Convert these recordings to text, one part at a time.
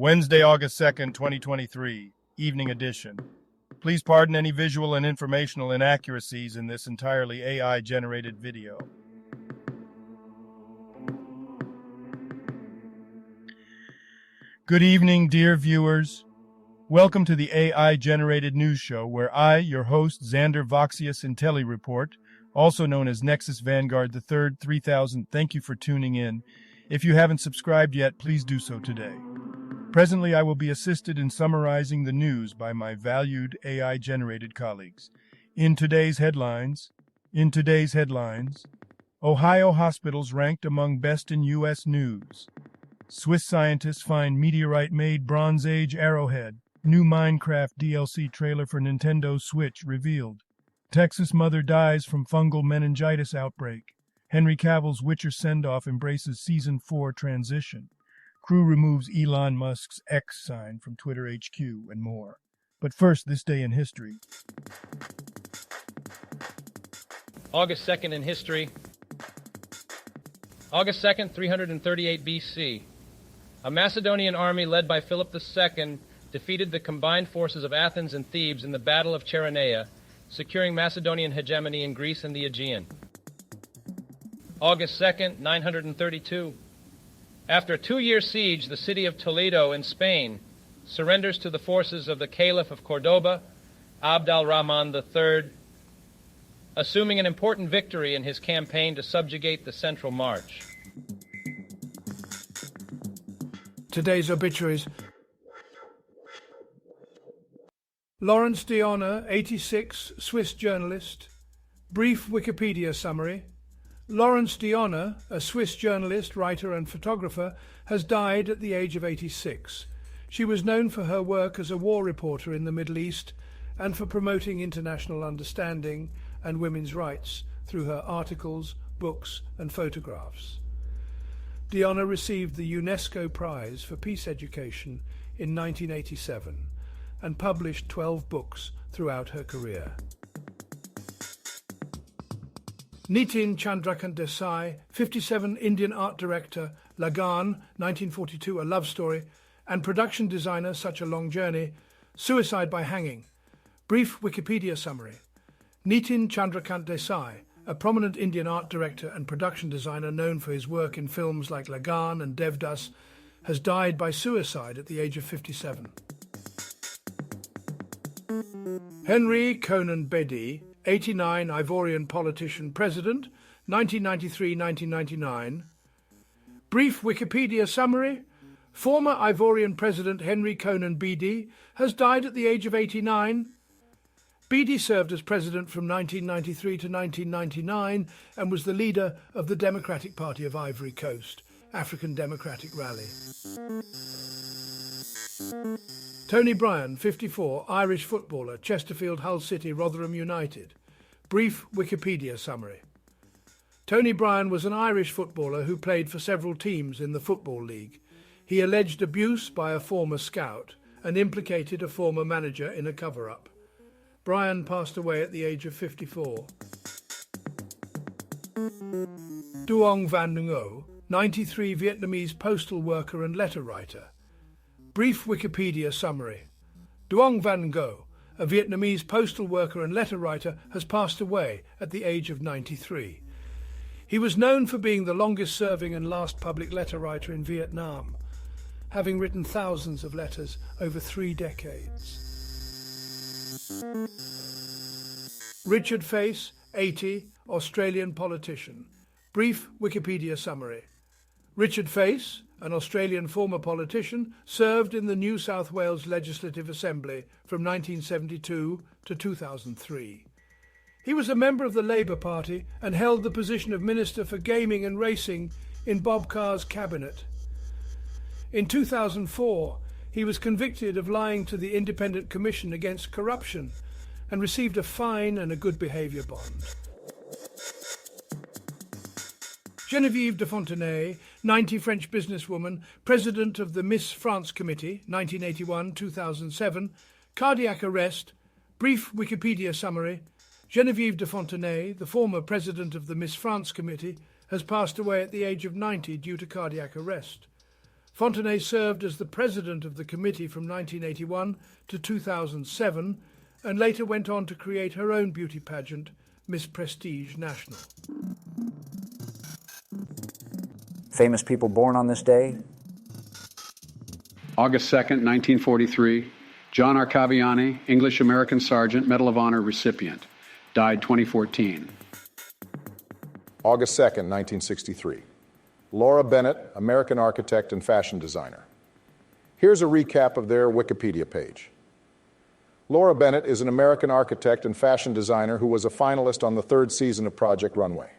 Wednesday, August 2nd, 2023, evening edition. Please pardon any visual and informational inaccuracies in this entirely AI-generated video. Good evening, dear viewers. Welcome to the AI-generated news show where I, your host, Xander Voxius Intelli Report, also known as Nexus Vanguard III 3000, thank you for tuning in. If you haven't subscribed yet, please do so today. Presently, I will be assisted in summarizing the news by my valued AI-generated colleagues. In today's headlines, Ohio hospitals ranked among best in U.S. news. Swiss scientists find meteorite-made Bronze Age arrowhead. New Minecraft DLC trailer for Nintendo Switch revealed. Texas mother dies from fungal meningitis outbreak. Henry Cavill's Witcher send-off embraces Season 4 transition. Crew removes Elon Musk's X sign from Twitter HQ, and more. But first, this day in history. August 2nd in history. August 2nd, 338 BC. A Macedonian army led by Philip II defeated the combined forces of Athens and Thebes in the Battle of Chaeronea, securing Macedonian hegemony in Greece and the Aegean. August 2nd, 932. After a 2-year siege, the city of Toledo in Spain surrenders to the forces of the Caliph of Cordoba, Abd al-Rahman III, assuming an important victory in his campaign to subjugate the Central March. Today's obituaries. Lawrence Dionner, 86, Swiss journalist. Brief Wikipedia summary. Lawrence Dionner, a Swiss journalist, writer and photographer, has died at the age of 86. She was known for her work as a war reporter in the Middle East and for promoting international understanding and women's rights through her articles, books and photographs. Dionner received the UNESCO Prize for Peace Education in 1987 and published 12 books throughout her career. Nitin Chandrakant Desai, 57, Indian art director, Lagan, 1942, A Love Story, and production designer, Such a Long Journey, Suicide by Hanging. Brief Wikipedia summary. Nitin Chandrakant Desai, a prominent Indian art director and production designer known for his work in films like Lagan and Devdas, has died by suicide at the age of 57. Henry Conan-Bedi, 89, Ivorian politician, president, 1993-1999. Brief Wikipedia summary. Former Ivorian president Henry Conan-Bedi has died at the age of 89. Bedi served as president from 1993 to 1999 and was the leader of the Democratic Party of Ivory Coast, African Democratic Rally. Tony Bryan, 54, Irish footballer, Chesterfield, Hull City, Rotherham United. Brief Wikipedia summary. Tony Bryan was an Irish footballer who played for several teams in the Football League. He alleged abuse by a former scout and implicated a former manager in a cover-up. Bryan passed away at the age of 54. Duong Van Ngo, 93, Vietnamese postal worker and letter writer. Brief Wikipedia summary. Duong Van Ngo, a Vietnamese postal worker and letter writer, has passed away at the age of 93. He was known for being the longest-serving and last public letter writer in Vietnam, having written thousands of letters over 3 decades. Richard Face, 80, Australian politician. Brief Wikipedia summary. Richard Face, an Australian former politician, served in the New South Wales Legislative Assembly from 1972 to 2003. He was a member of the Labour Party and held the position of Minister for Gaming and Racing in Bob Carr's cabinet. In 2004, he was convicted of lying to the Independent Commission Against Corruption and received a fine and a good behaviour bond. Geneviève de Fontenay, 90, French businesswoman, president of the Miss France Committee, 1981-2007, cardiac arrest. Brief Wikipedia summary. Geneviève de Fontenay, the former president of the Miss France Committee, has passed away at the age of 90 due to cardiac arrest. Fontenay served as the president of the committee from 1981 to 2007 and later went on to create her own beauty pageant, Miss Prestige National. Famous people born on this day. August 2nd, 1943, John Arcaviani, English-American Sergeant, Medal of Honor recipient, died 2014. August 2nd, 1963. Laura Bennett, American architect and fashion designer. Here's a recap of their Wikipedia page. Laura Bennett is an American architect and fashion designer who was a finalist on the 3rd season of Project Runway.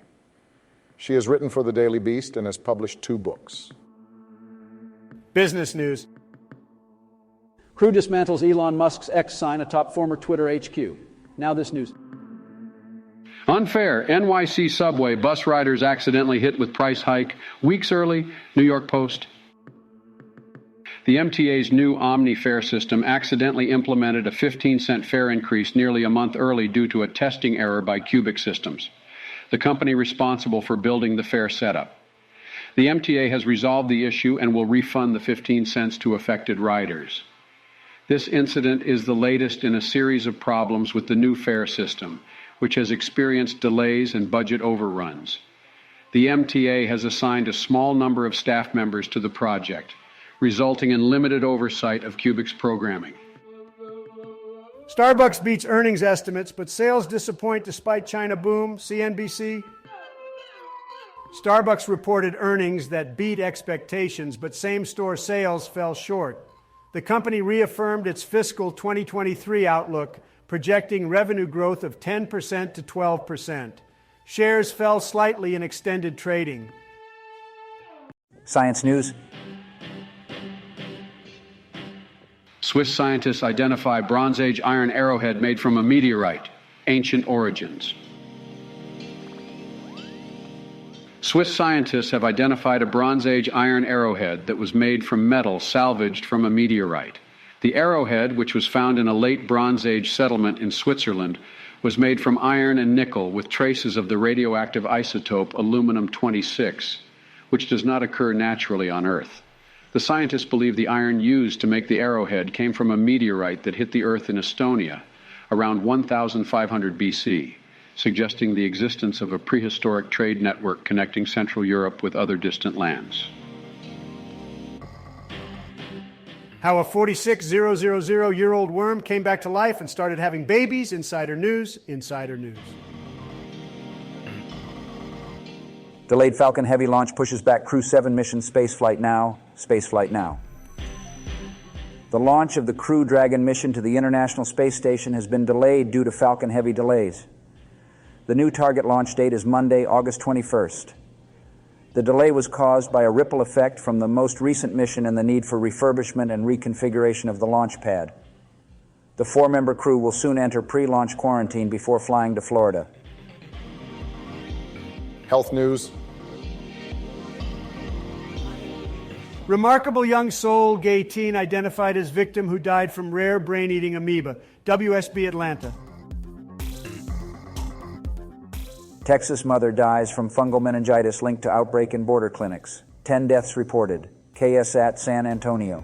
She has written for the Daily Beast and has published 2 books. Business news. Crew dismantles Elon Musk's X sign atop former Twitter HQ. Now this news. Unfair. NYC subway bus riders accidentally hit with price hike. Weeks early. New York Post. The MTA's new Omni fare system accidentally implemented a 15-cent fare increase nearly a month early due to a testing error by Cubic Systems, the company responsible for building the fare setup. The MTA has resolved the issue and will refund the 15 cents to affected riders. This incident is the latest in a series of problems with the new fare system, which has experienced delays and budget overruns. The MTA has assigned a small number of staff members to the project, resulting in limited oversight of Cubic's programming. Starbucks beats earnings estimates, but sales disappoint despite China boom. CNBC. Starbucks reported earnings that beat expectations, but same-store sales fell short. The company reaffirmed its fiscal 2023 outlook, projecting revenue growth of 10% to 12%. Shares fell slightly in extended trading. Science news. Swiss scientists identify Bronze Age iron arrowhead made from a meteorite, ancient origins. Swiss scientists have identified a Bronze Age iron arrowhead that was made from metal salvaged from a meteorite. The arrowhead, which was found in a late Bronze Age settlement in Switzerland, was made from iron and nickel with traces of the radioactive isotope aluminum-26, which does not occur naturally on Earth. The scientists believe the iron used to make the arrowhead came from a meteorite that hit the Earth in Estonia around 1500 BC, suggesting the existence of a prehistoric trade network connecting Central Europe with other distant lands. How a 46,000-year-old worm came back to life and started having babies. Insider News. Insider News. Delayed Falcon Heavy launch pushes back Crew 7 mission spaceflight now. Spaceflight now. The launch of the Crew Dragon mission to the International Space Station has been delayed due to Falcon Heavy delays. The new target launch date is Monday, August 21st. The delay was caused by a ripple effect from the most recent mission and the need for refurbishment and reconfiguration of the launch pad. The 4-member crew will soon enter pre-launch quarantine before flying to Florida. Health news. Remarkable young soul, gay teen identified as victim who died from rare brain-eating amoeba. WSB Atlanta. Texas mother dies from fungal meningitis linked to outbreak in border clinics. 10 deaths reported. KSAT San Antonio.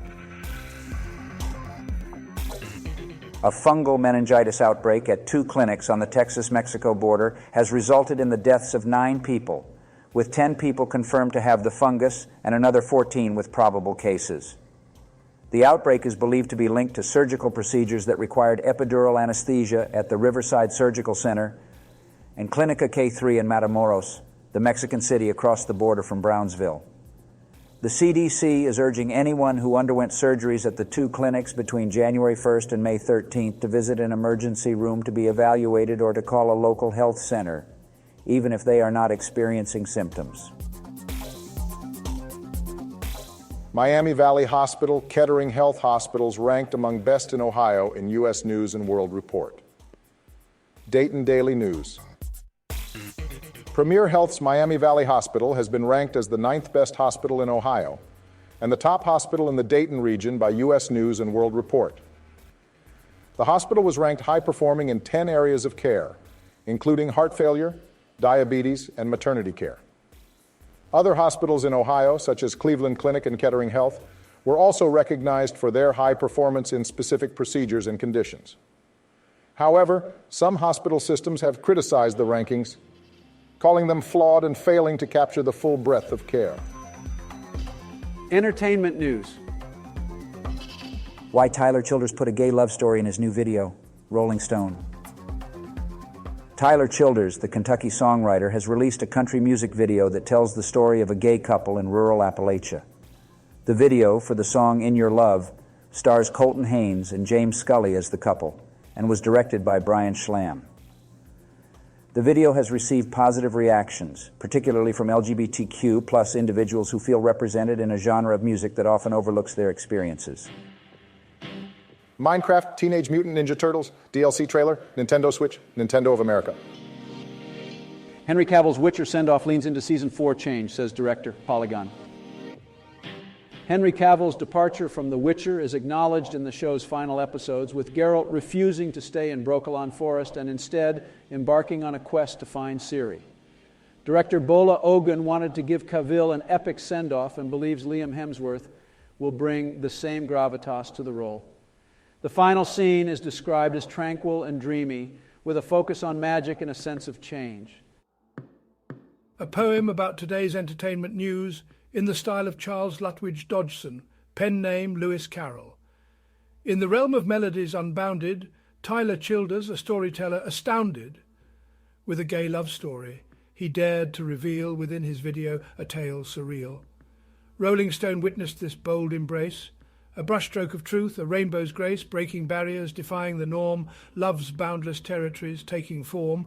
A fungal meningitis outbreak at 2 clinics on the Texas-Mexico border has resulted in the deaths of 9 people, with 10 people confirmed to have the fungus and another 14 with probable cases. The outbreak is believed to be linked to surgical procedures that required epidural anesthesia at the Riverside Surgical Center and Clinica K3 in Matamoros, the Mexican city across the border from Brownsville. The CDC is urging anyone who underwent surgeries at the 2 clinics between January 1st and May 13th to visit an emergency room to be evaluated or to call a local health center, even if they are not experiencing symptoms. Miami Valley Hospital, Kettering Health Hospitals ranked among best in Ohio in U.S. News and World Report. Dayton Daily News. Premier Health's Miami Valley Hospital has been ranked as the 9th best hospital in Ohio and the top hospital in the Dayton region by U.S. News and World Report. The hospital was ranked high-performing in 10 areas of care, including heart failure, diabetes, and maternity care. Other hospitals in Ohio, such as Cleveland Clinic and Kettering Health, were also recognized for their high performance in specific procedures and conditions. However, some hospital systems have criticized the rankings, calling them flawed and failing to capture the full breadth of care. Entertainment news. Why Tyler Childers put a gay love story in his new video, Rolling Stone. Tyler Childers, the Kentucky songwriter, has released a country music video that tells the story of a gay couple in rural Appalachia. The video for the song In Your Love stars Colton Haynes and James Scully as the couple and was directed by Brian Schlamm. The video has received positive reactions, particularly from LGBTQ plus individuals who feel represented in a genre of music that often overlooks their experiences. Minecraft, Teenage Mutant Ninja Turtles, DLC trailer, Nintendo Switch, Nintendo of America. Henry Cavill's Witcher send-off leans into Season 4 change, says director Polygon. Henry Cavill's departure from The Witcher is acknowledged in the show's final episodes, with Geralt refusing to stay in Brokilon Forest and instead embarking on a quest to find Ciri. Director Bola Ogun wanted to give Cavill an epic send-off and believes Liam Hemsworth will bring the same gravitas to the role. The final scene is described as tranquil and dreamy, with a focus on magic and a sense of change. A poem about today's entertainment news in the style of Charles Lutwidge Dodgson, pen name Lewis Carroll. In the realm of melodies unbounded, Tyler Childers, a storyteller astounded. With a gay love story, he dared to reveal within his video a tale surreal. Rolling Stone witnessed this bold embrace, a brushstroke of truth, a rainbow's grace, breaking barriers, defying the norm, love's boundless territories taking form.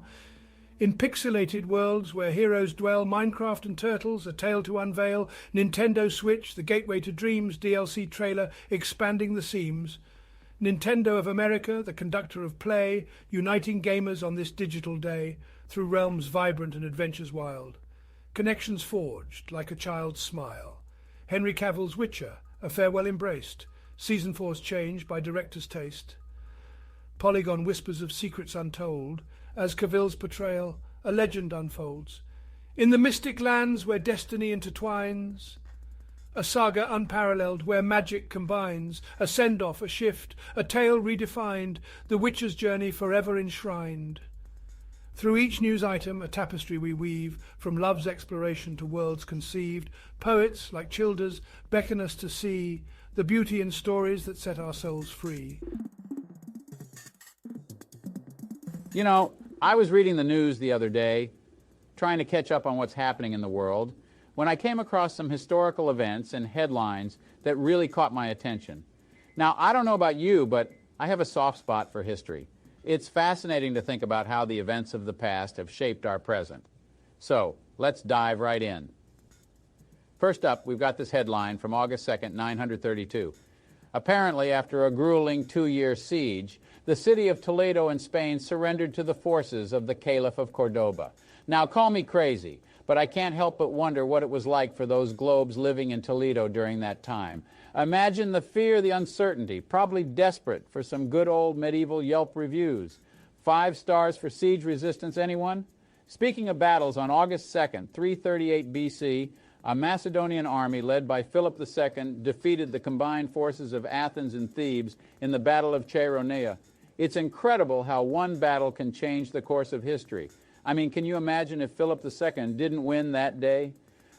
In pixelated worlds where heroes dwell, Minecraft and Turtles, a tale to unveil, Nintendo Switch, the gateway to dreams, DLC trailer expanding the seams. Nintendo of America, the conductor of play, uniting gamers on this digital day, through realms vibrant and adventures wild. Connections forged like a child's smile. Henry Cavill's Witcher, a farewell embraced, Season 4's change by director's taste. Polygon whispers of secrets untold, as Cavill's portrayal, a legend unfolds. In the mystic lands where destiny intertwines, a saga unparalleled where magic combines, a send-off, a shift, a tale redefined, the Witcher's journey forever enshrined. Through each news item, a tapestry we weave, from love's exploration to worlds conceived. Poets, like Childers, beckon us to see the beauty in stories that set our souls free. You know, I was reading the news the other day, trying to catch up on what's happening in the world, when I came across some historical events and headlines that really caught my attention. Now, I don't know about you, but I have a soft spot for history. It's fascinating to think about how the events of the past have shaped our present. So, let's dive right in. First up, we've got this headline from August 2nd, 932. Apparently, after a grueling 2-year siege, the city of Toledo in Spain surrendered to the forces of the Caliph of Cordoba. Now, call me crazy, but I can't help but wonder what it was like for those globes living in Toledo during that time. Imagine the fear, the uncertainty, probably desperate for some good old medieval Yelp reviews. 5 stars for siege resistance, anyone? Speaking of battles, on August 2nd, 338 BC, a Macedonian army led by Philip II defeated the combined forces of Athens and Thebes in the Battle of Chaironea. It's incredible how one battle can change the course of history. I mean, can you imagine if Philip II didn't win that day?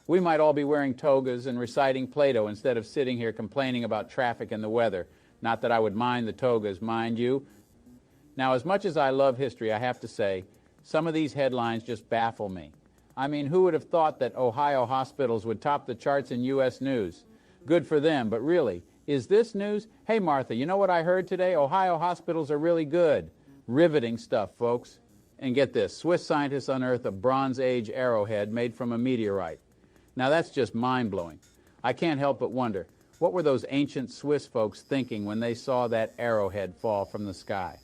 We might all be wearing togas and reciting Plato instead of sitting here complaining about traffic and the weather. Not that I would mind the togas, mind you. Now, as much as I love history, I have to say, some of these headlines just baffle me. I mean, who would have thought that Ohio hospitals would top the charts in U.S. news? Good for them, but really, is this news? Hey, Martha, you know what I heard today? Ohio hospitals are really good. Riveting stuff, folks. And get this, Swiss scientists unearthed a Bronze Age arrowhead made from a meteorite. Now that's just mind-blowing. I can't help but wonder, what were those ancient Swiss folks thinking when they saw that arrowhead fall from the sky?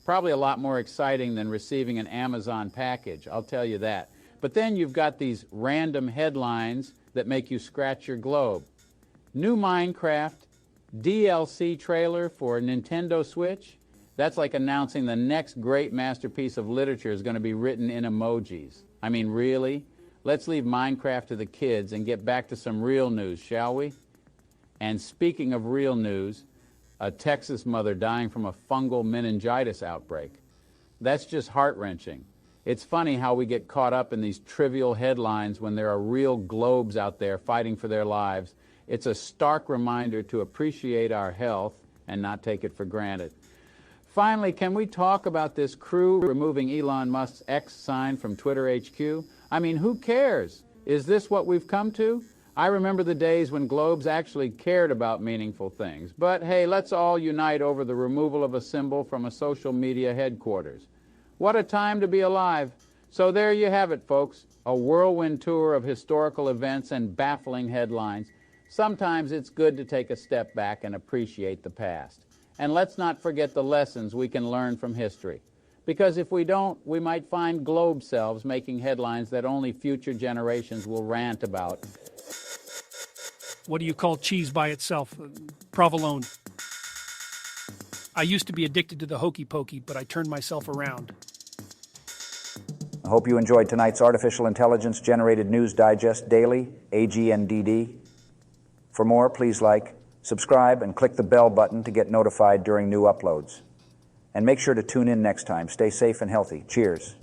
Probably a lot more exciting than receiving an Amazon package, I'll tell you that. But then you've got these random headlines that make you scratch your globe. New Minecraft DLC trailer for Nintendo Switch? That's like announcing the next great masterpiece of literature is going to be written in emojis. I mean, really? Let's leave Minecraft to the kids and get back to some real news, shall we? And speaking of real news, a Texas mother dying from a fungal meningitis outbreak. That's just heart-wrenching. It's funny how we get caught up in these trivial headlines when there are real globes out there fighting for their lives. It's a stark reminder to appreciate our health and not take it for granted. Finally, can we talk about this crew removing Elon Musk's X sign from Twitter HQ? I mean, who cares? Is this what we've come to? I remember the days when globes actually cared about meaningful things. But hey, let's all unite over the removal of a symbol from a social media headquarters. What a time to be alive. So there you have it, folks. A whirlwind tour of historical events and baffling headlines. Sometimes it's good to take a step back and appreciate the past. And let's not forget the lessons we can learn from history. Because if we don't, we might find globe selves making headlines that only future generations will rant about. What do you call cheese by itself? Provolone. I used to be addicted to the hokey pokey, but I turned myself around. I hope you enjoyed tonight's Artificial Intelligence Generated News Digest Daily, A.G.N.D.D. For more, please like, subscribe, and click the bell button to get notified during new uploads. And make sure to tune in next time. Stay safe and healthy. Cheers.